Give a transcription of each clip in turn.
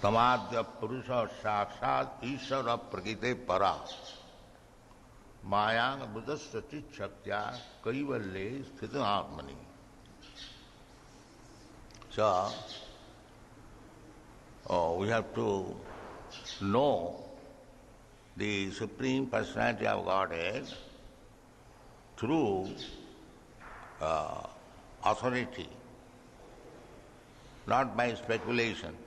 Tamadya Purusha Sakshat Ishvara Prakite Para Mayang Buddhastati Shaktya Kaivalle Sthita Atmani. So, we have to know the Supreme Personality of Godhead through authority, not by speculation.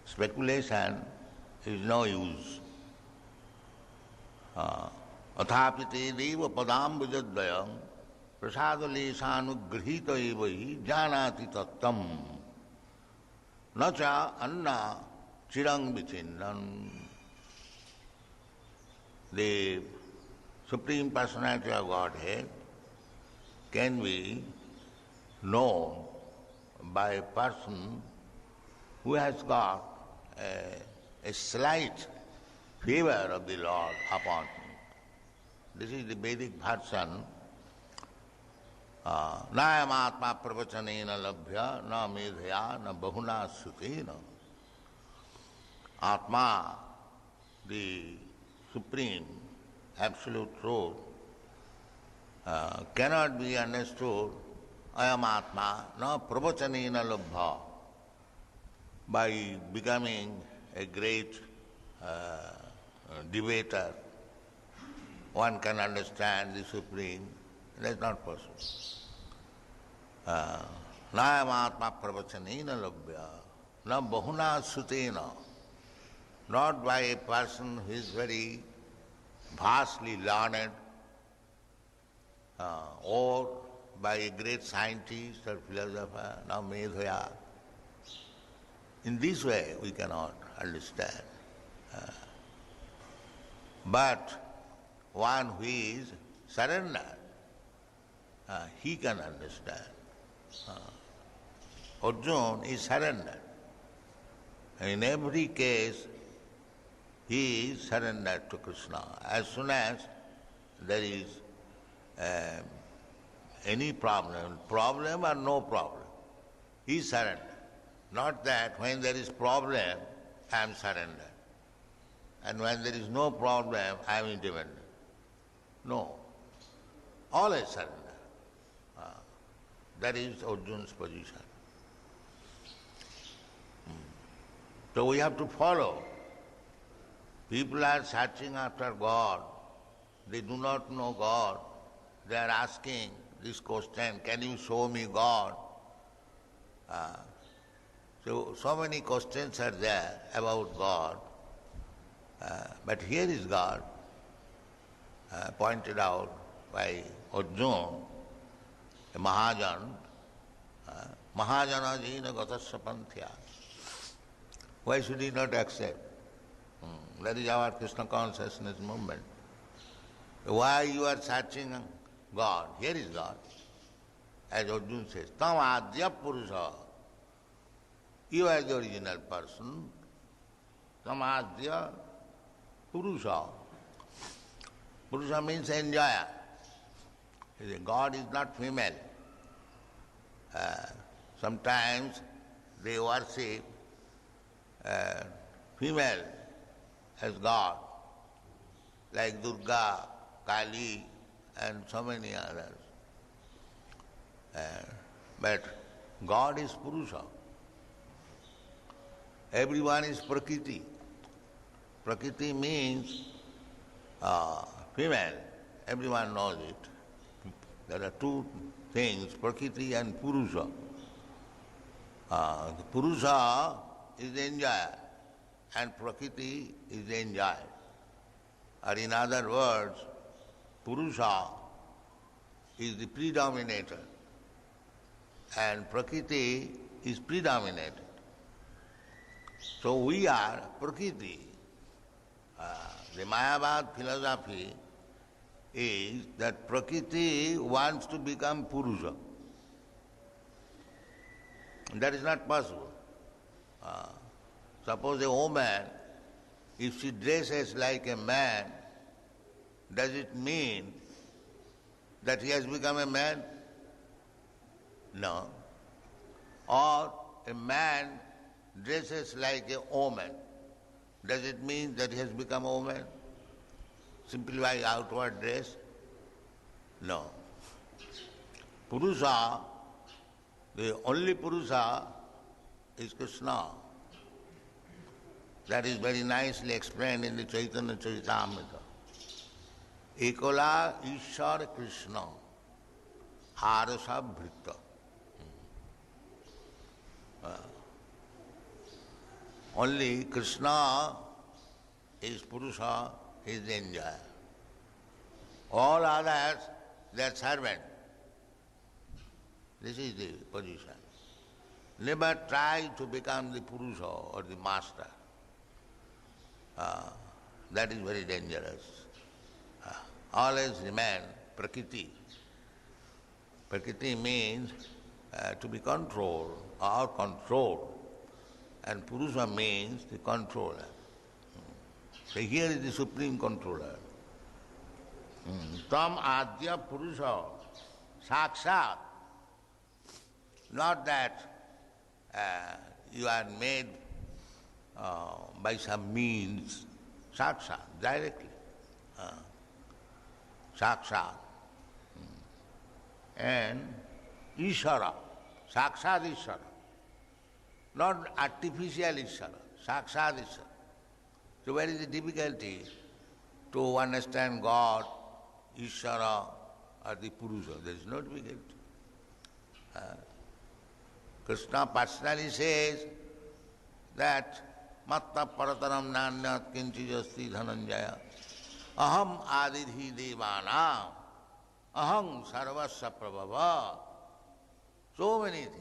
Speculation is no use. Athapite deva padam vijadvayam prasadaleshanugrhita eva hi janati tattam nacha anna chirang vichinnan. The Supreme Personality of Godhead can be known by a person who has got a slight favor of the Lord upon him. This is the Vedic version. Nayam atma pravachanena labhya na medhaya na bahuna sutena. Atma, the Supreme Absolute Truth, cannot be understood ayam atma na pravachanena labhya, by becoming a great debater. One can understand the Supreme. That's not possible. Nayam atma pravachanena labhya na bahuna sutena. Not by a person who is very vastly learned or by a great scientist or philosopher, now medhaya. In this way we cannot understand. But one who is surrendered, he can understand. Arjuna is surrendered. In every case, he is surrendered to Krishna. As soon as there is any problem or no problem, he is surrendered. Not that when there is problem, I am surrendered. And when there is no problem, I am independent. No. Always surrender. That is Arjuna's position. So we have to follow. People are searching after God. They do not know God. They are asking this question, can you show me God? So many questions are there about God. But here is God, pointed out by Arjuna, a Mahajan, Mahajana jina gatasya panthya. Why should he not accept? That is our Krishna consciousness movement. Why you are searching God? Here is God. As Arjuna says, Tam adya purusha. You are the original person. Tam adya purusha. Purusha means enjoyer. God is not female. Sometimes they worship female as God, like Durga, Kali, and so many others. But God is Purusha. Everyone is Prakriti. Prakriti means female. Everyone knows it. There are two things, Prakriti and Purusha. Purusha is the enjoyer and Prakriti is the enjoyer. Or in other words, Purusha is the predominator and Prakriti is predominated. So we are Prakriti. The Mayavad philosophy is that Prakriti wants to become Purusha. That is not possible. Suppose a woman, if she dresses like a man, does it mean that he has become a man? No. Or a man dresses like a woman, does it mean that he has become a woman? Simply by outward dress? No. Purusha, the only Purusha is Krishna. That is very nicely explained in the Chaitanya Charitamrita. Ekola Ishar Krishna Harasa Bhrita. Only Krishna is Purusha, is the enjoyer. All others, they are servant. This is the position. Never try to become the Purusha or the master. That is very dangerous. Always remain Prakriti. Prakriti means to be controlled or controlled. And Purusha means the controller. So here is the supreme controller. Tam Adya Purusha Sakshat. Not that you are made by some means, Sakshat, directly. Sakshat. And Ishara, Sakshat Ishara. Not artificial Ishara, Sakshat Ishara. So where is the difficulty to understand God, Ishara, or the Purusha? There is no difficulty. Krishna personally says that Matta Parataram Nanyat Kinchijasti Dhananjaya Aham Adidhi Devanam Aham Sarvasya Prabhava. So many things.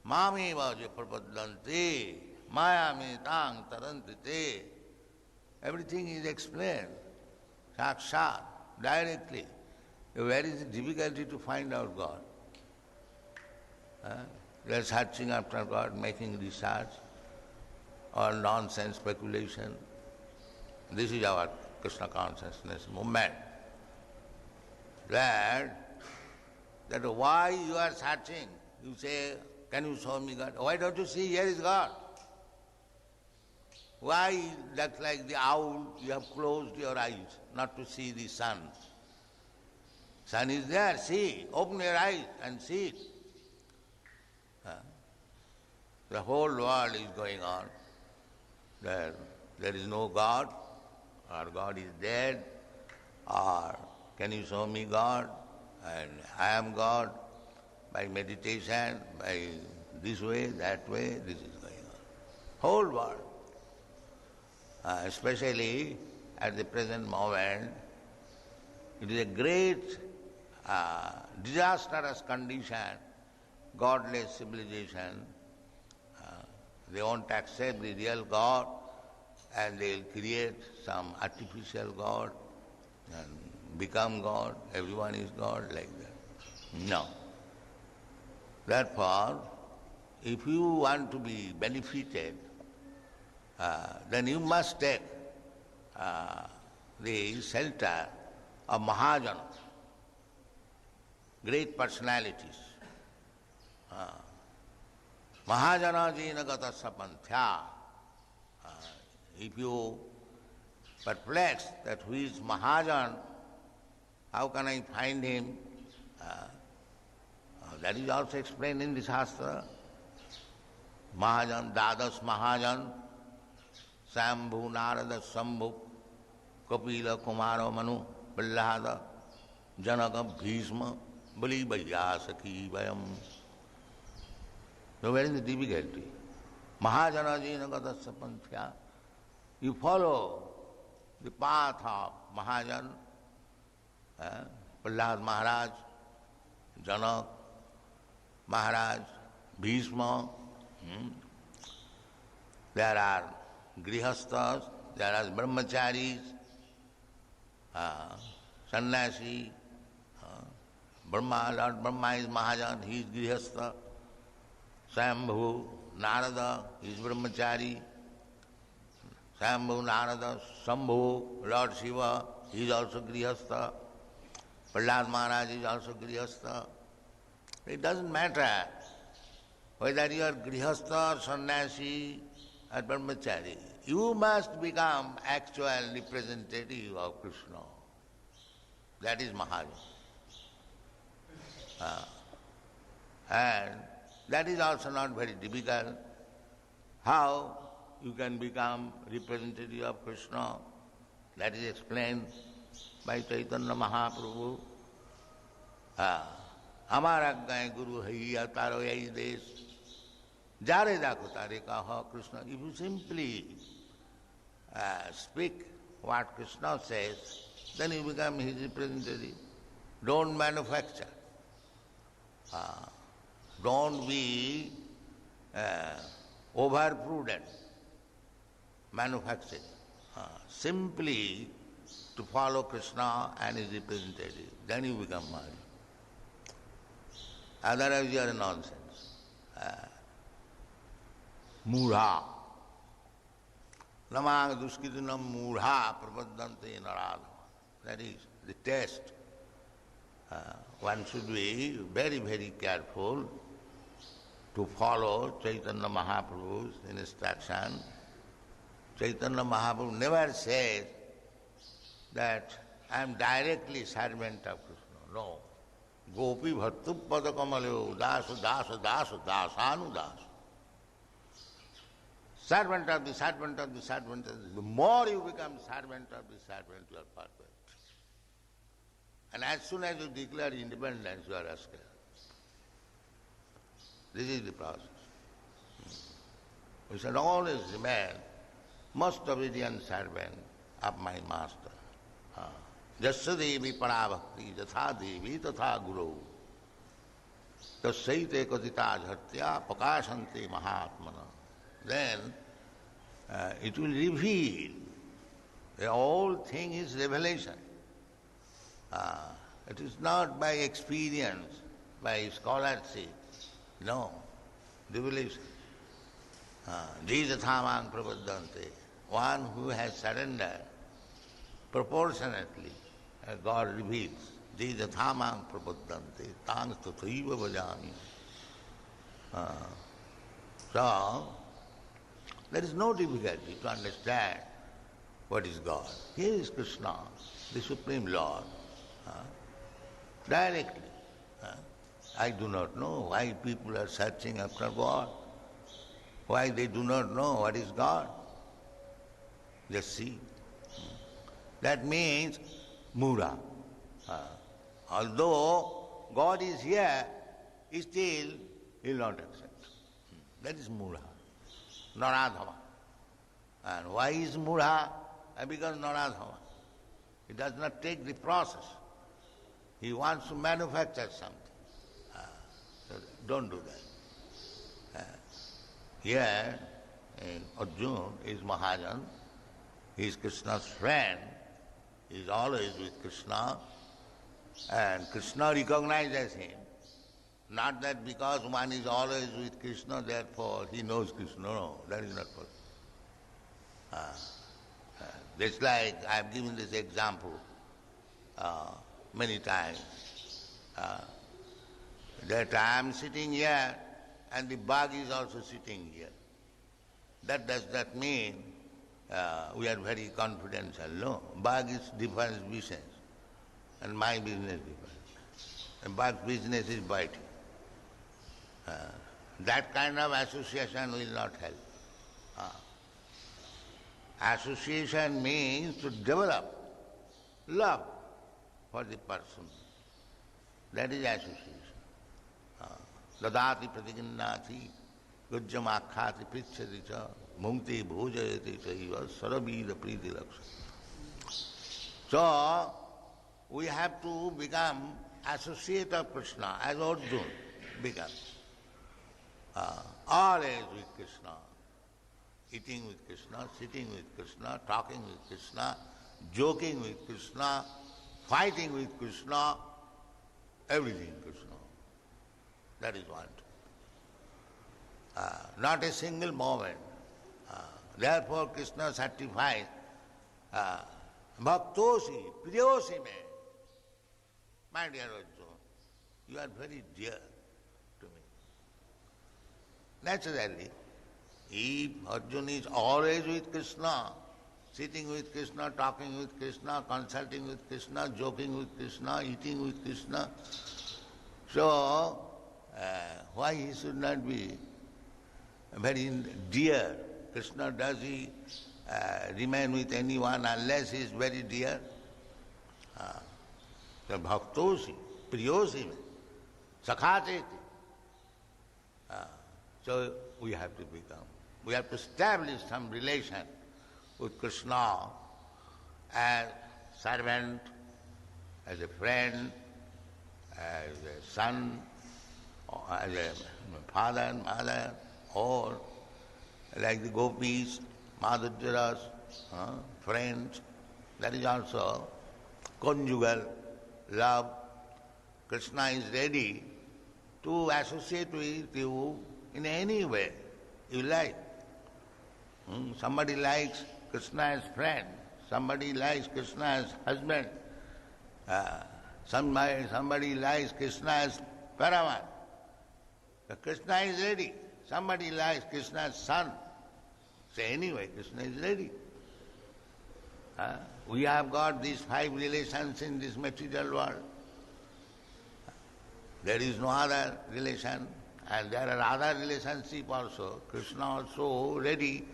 Mami Vaja Prapadanti Mayami Tang Tarantite. Everything is explained. Sakshat, directly. Where is the difficulty to find out God? They are searching after God, making research or nonsense speculation. This is our Krishna consciousness movement. That why you are searching? You say, can you show me God? Why don't you see, here is God? Why, that's like the owl, you have closed your eyes not to see the sun. Sun is there, see, open your eyes and see it. The whole world is going on. There is no God, or God is dead, or can you show me God? And I am God by meditation, by this way, that way, this is going on. Whole world. Especially at the present moment, it is a great disastrous condition, godless civilization. They won't accept the real God and they'll create some artificial God and become God. Everyone is God like that. No. Therefore, if you want to be benefited, then you must take the shelter of Mahajanas, great personalities. Mahajana jina gata sapanthya. If you perplex that who is Mahajan, how can I find him? That is also explained in the Shastra. Mahajan, Dadas Mahajan, Sambhu, Narada, Sambhu, Kapila, Kumara, Manu, Prahlada, Janaka, Bhishma, Bali, Sakhi, Vayam. So where is the difficulty? Mahajana jina gata sapanthya. You follow the path of Mahajan, Prahlad Maharaj, Janak Maharaj, Bhishma. There are grihasthas, there are brahmacharis, sannyasi. Brahma, Lord Brahma is Mahajan, he is grihastha. Sambhu, Narada, he is brahmachari. Sambhu, Narada, Sambhu, Lord Shiva, he is also grihastha. Prahlad Maharaj is also grihastha. It doesn't matter whether you are grihastha, sannyasi, or brahmachari, you must become actual representative of Krishna. That is Mahajan. And that is also not very difficult. How you can become representative of Krishna? That is explained by Chaitanya Mahaprabhu. Amar aggaye guru haiya taro yai desh. Jare dakho tare kaha Krishna. If you simply speak what Krishna says, then you become his representative. Don't manufacture. Don't be over-prudent, manufacturing. Simply to follow Krishna and his representative, then you become Mahajan. Otherwise you are nonsense. Mudha. Namang duskitinam mudha prapaddante naradha. That is the test. One should be very, very careful to follow Chaitanya Mahaprabhu's instruction. Chaitanya Mahaprabhu never says that I am directly servant of Krishna. No. Gopi bhattu padakamale dasa dasa dasa dasanu dasa. Servant of the servant of the servant of the. The more you become servant of the servant, you are perfect. And as soon as you declare independence, you are rascal. This is the process. We should always remain most obedient servant of my master. Jasya devi parabhakti jatha devi tatha guru. Tasyaite katita jhatya pakashante mahatmana. Then it will reveal. The whole thing is revelation. It is not by experience, by scholarship. No, revelation. Jijathamang prapaddante. One who has surrendered proportionately, God reveals. Jijathamang prapaddante. Tang tathaiva bhajami. So, there is no difficulty to understand what is God. Here is Krishna, the Supreme Lord. Directly. I do not know why people are searching after God, why they do not know what is God. Just see. That means mura. Although God is here, still he will not accept. That is mura. Naradhava. And why is mura? Because naradhava. He does not take the process. He wants to manufacture something. So don't do that. Here, Arjuna is Mahajan. He is Krishna's friend. He is always with Krishna. And Krishna recognizes him. Not that because one is always with Krishna, therefore he knows Krishna. No, that is not possible. Just like I have given this example many times. That I am sitting here and the bug is also sitting here. That does not mean we are very confidential. No, bug is different business and my business different. And bug's business is biting. That kind of association will not help. Association means to develop love for the person. That is association. Dadati pratiginnati gujjamakhati prichhati cha mungti bhojayati chaiva sarabhida priti lakshana. So, we have to become associate of Krishna as Arjuna becomes. Always with Krishna. Eating with Krishna, sitting with Krishna, talking with Krishna, joking with Krishna, fighting with Krishna, everything Krishna. That is one. Not a single moment. Therefore Krishna certifies Bhaktosi, Priyosi me. My dear Arjuna, you are very dear to me. Naturally, if Arjuna is always with Krishna, sitting with Krishna, talking with Krishna, consulting with Krishna, joking with Krishna, eating with Krishna, so why he should not be very dear? Krishna, does he remain with anyone unless he is very dear? So bhaktosi, priyosi, sakhate. So we have to establish some relation with Krishna as servant, as a friend, as a son, or as a father and mother, or like the gopis, madhuryaras, friends. That is also conjugal love. Krishna is ready to associate with you in any way you like. Somebody likes Krishna as friend, somebody likes Krishna as husband, somebody likes Krishna as Paramat. So Krishna is ready. Somebody likes Krishna as son. So anyway, Krishna is ready. We have got these 5 relations in this material world. There is no other relation, and there are other relationships also. Krishna also ready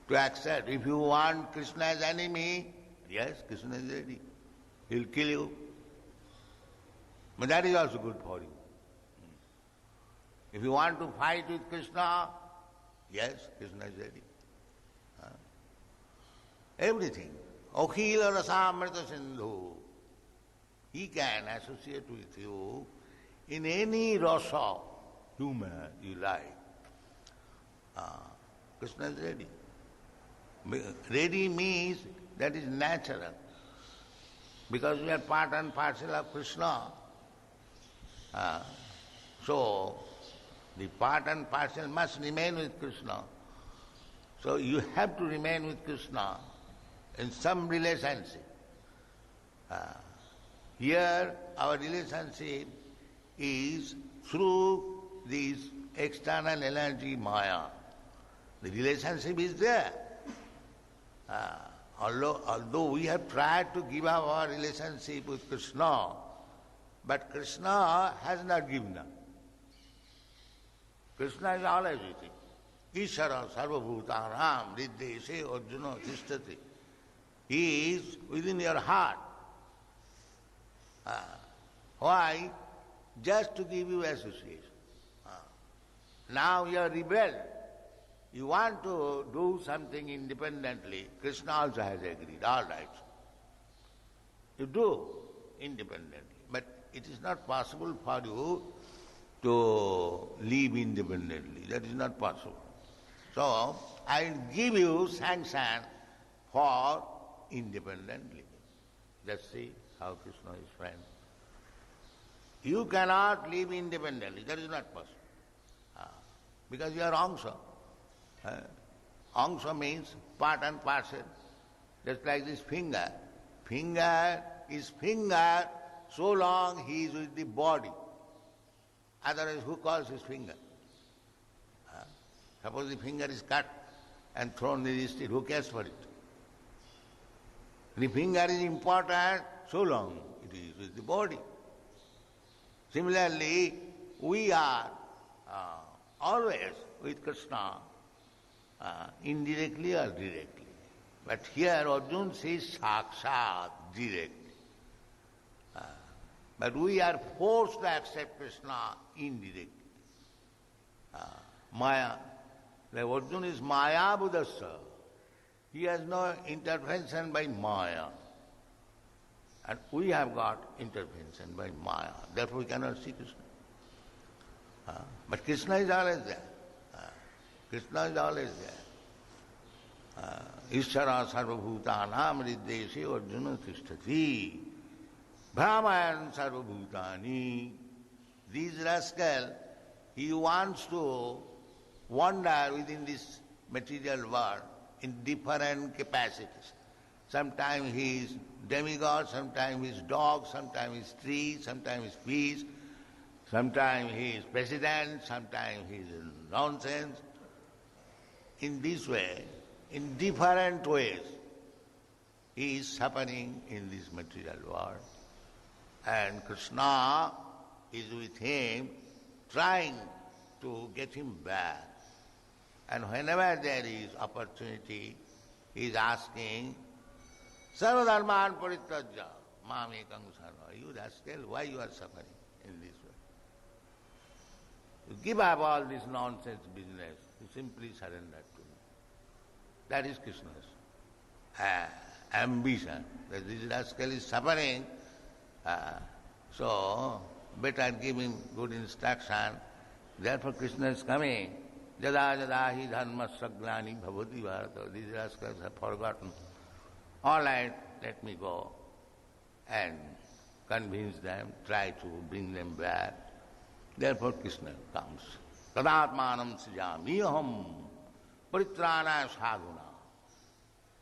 to accept. If you want Krishna as enemy, yes, Krishna is ready. He will kill you. But that is also good for you. If you want to fight with Krishna, yes, Krishna is ready. Everything. Akhila rasamrita sindhu. He can associate with you in any rasa, humor you like. Krishna is ready. Ready means that is natural. Because we are part and parcel of Krishna. So, the part and parcel must remain with Krishna. So you have to remain with Krishna in some relationship. Here our relationship is through this external energy Maya. The relationship is there. Although we have tried to give up our relationship with Krishna, but Krishna has not given up. Krishna is always with him. Ishara sarvabhutanam riddhese arjuna tishtati. He is within your heart. Why? Just to give you association. Now you are rebelled. You want to do something independently. Krishna also has agreed. All right. You do independently. But it is not possible for you to live independently. That is not possible. So, I will give you sanction for independent living. Just see how Krishna is friend. You cannot live independently. That is not possible. Because you are angsha. Angsha means part and parcel. Just like this finger. Finger is finger so long he is with the body. Otherwise, who calls his finger? Suppose the finger is cut and thrown in the street, who cares for it? The finger is important so long it is with the body. Similarly, we are always with Krishna, indirectly or directly. But here Arjuna says sakshat, directly. But we are forced to accept Krishna indirectly. Maya. The Arjuna is Maya Buddhasa. He has no intervention by Maya. And we have got intervention by Maya. Therefore we cannot see Krishna. But Krishna is always there. Krishna is always there. Ishara sarvabhutanam riddhese arjuna tishtati. Brahman sarvabhutani. This rascal, he wants to wander within this material world in different capacities. Sometimes he is demigod, sometimes he is dog, sometimes he is tree, sometimes he is fish, Sometimes he is president, sometimes he is nonsense. In this way, in different ways, he is suffering in this material world. And Krishna is with him, trying to get him back. And whenever there is opportunity, he is asking, Sarvadharman parityajya, mam ekam sarva. You rascal, why you are suffering in this way? You give up all this nonsense business, you simply surrender to me. That is Krishna's ambition. That this rascal is suffering, so better give him good instruction. Therefore Krishna is coming. Jada jada hi dharma saglani bhavati bharata. These rascals have forgotten. All right, let me go and convince them, try to bring them back. Therefore Krishna comes. Tadatmanam sijamiyaham paritrana sadhuna.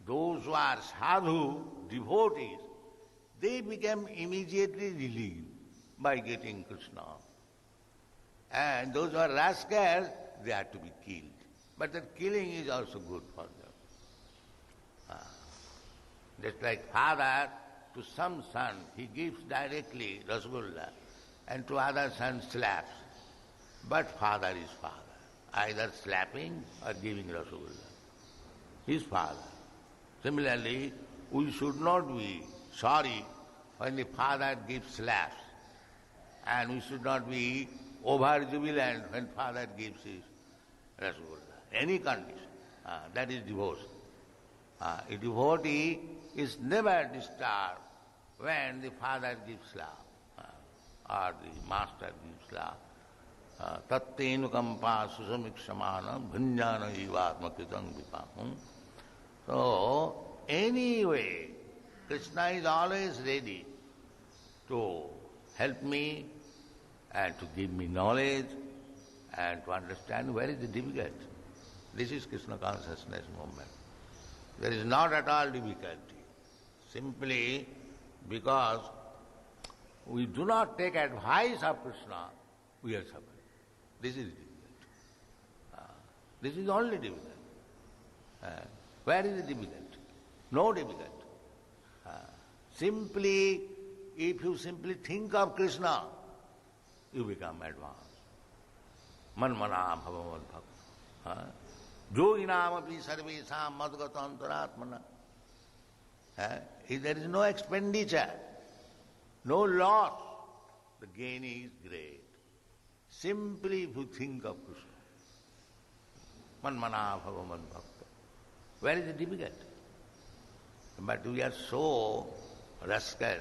Those who are sadhu, devotees, they become immediately relieved by getting Krishna. And those who are rascals, they have to be killed. But that killing is also good for them. Just like father to some son, he gives directly Rasgulla, and to other son slaps. But father is father, either slapping or giving Rasgulla. His father. Similarly, we should not be sorry when the father gives slaps, and we should not be over-jubilant when father gives his Rasgulla. Any condition, that is divorce. A devotee is never disturbed when the father gives slap or the master gives slap. Tattenukampa susamiksamana bhanjana ivatmakritam vipam. So, anyway, Krishna is always ready to help me and to give me knowledge and to understand where is the difficulty. This is Krishna consciousness movement. There is not at all difficulty. Simply because we do not take advice of Krishna, we are suffering. This is difficult. This is only difficult. Where is the difficulty? No difficulty. Simply, if you simply think of Krishna, you become advanced. Manmana bhavavan bhakta. Yoginam api sarvesam madgata antaratmana. If there is no expenditure, no loss, the gain is great. Simply if you think of Krishna. Manmana bhavavan bhakta. Where is the difficulty? But we are so rascal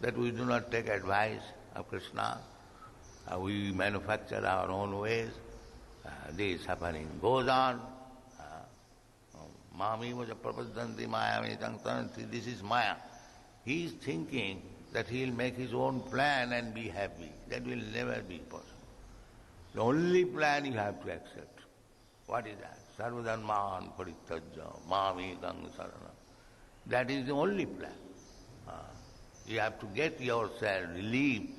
that we do not take advice of Krishna. We manufacture our own ways. The suffering goes on. Mami was a prapadanti maya tantanti. This is Maya. He is thinking that he will make his own plan and be happy. That will never be possible. The only plan you have to accept. What is that? Sarvadharman parityajya mami sarana. That is the only plan. You have to get yourself relieved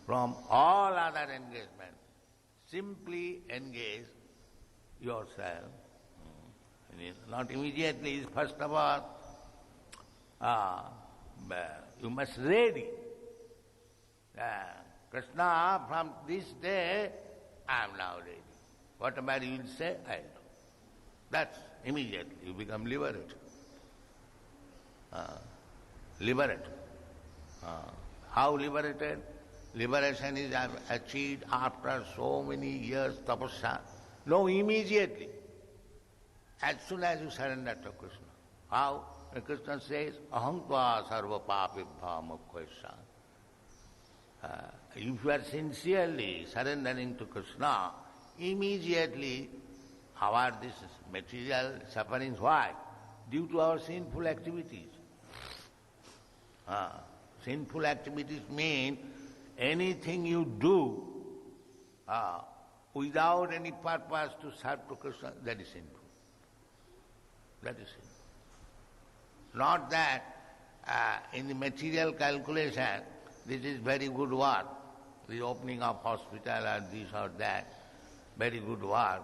from all other engagement. Simply engage yourself. Not immediately, first of all, you must ready. Krishna, from this day, I am now ready. Whatever you will say, I will do. That's immediately you become liberated. Liberated. How liberated? Liberation is achieved after so many years tapasya. No, immediately. As soon as you surrender to Krishna. How? Krishna says, aham tva sarva papibha mukhaisya. If you are sincerely surrendering to Krishna, immediately our this material sufferings, why? Due to our sinful activities. Sinful activities mean anything you do without any purpose to serve to Krishna, that is sinful. That is sinful. Not that in the material calculation, this is very good work. the opening of hospital or this or that, very good work,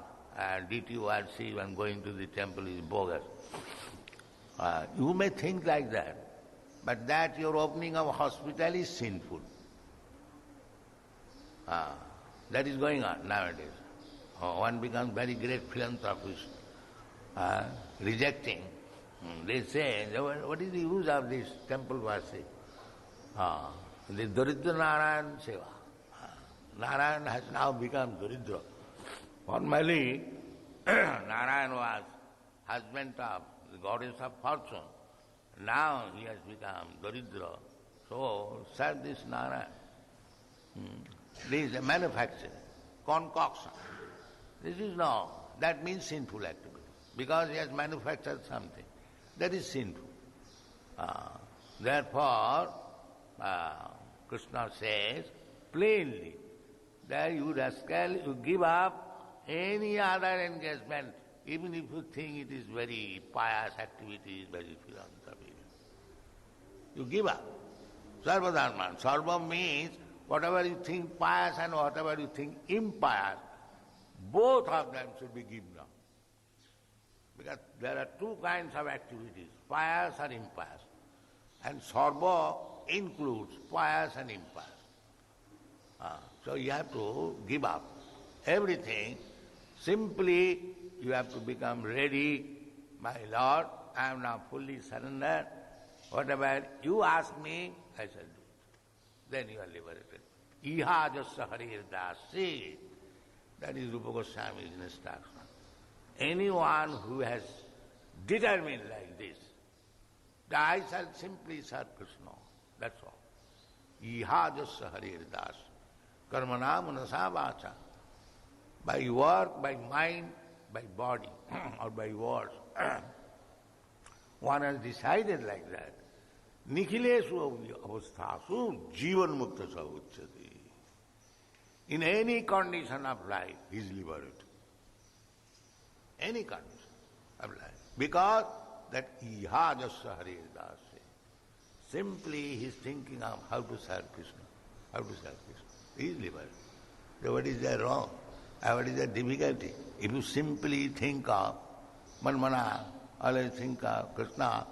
deity worship and going to the temple is bogus. You may think like that, but that your opening of hospital is sinful. That is going on nowadays. One becomes very great philanthropist, rejecting. They say, what is the use of this temple worship? The Daridra Narayan Seva. Narayan has now become Daridra. Formerly, Narayan was husband of the goddess of fortune. Now he has become Daridra. So serve this Narayan. This is a manufacture, concoction. This is no, that means sinful activity. Because he has manufactured something. That is sinful. Therefore, Krishna says plainly that you rascal, you give up any other engagement, even if you think it is very pious activity, very philanthropy. You give up. Sarva dharma. Sarva means whatever you think pious and whatever you think impious, both of them should be given up. Because there are two kinds of activities, pious and impious. And sarva includes pious and impious. So you have to give up everything. Simply you have to become ready. My Lord, I am now fully surrendered. Whatever you ask me, I shall do. Then you are liberated. Iha jasya harir dasi. That is Rupa Goswami's instruction. Anyone who has determined like this, that I shall simply serve Krishna, that's all. Iha jasya harir dasi. Karmana manasa vacha. By work, by mind, by body, or by words. One has decided like that. Nikhilesu avasthasu jivan mukta sa uchyati. In any condition of life, he is liberated. Any condition of life. Because that iha jasya harir dasi. Simply he is thinking of how to serve Krishna. How to serve Krishna. He is liberated. So what is there wrong? What is the difficulty? If you simply think of Manmana, always think of Krishna,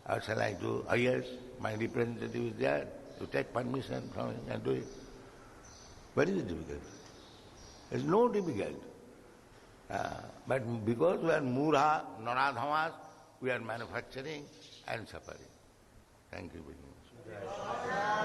how shall I do? Oh yes, my representative is there. You take permission from him and do it. What is the difficulty? There is no difficulty. But because we are murha, nanadhamas, we are manufacturing and suffering. Thank you very much.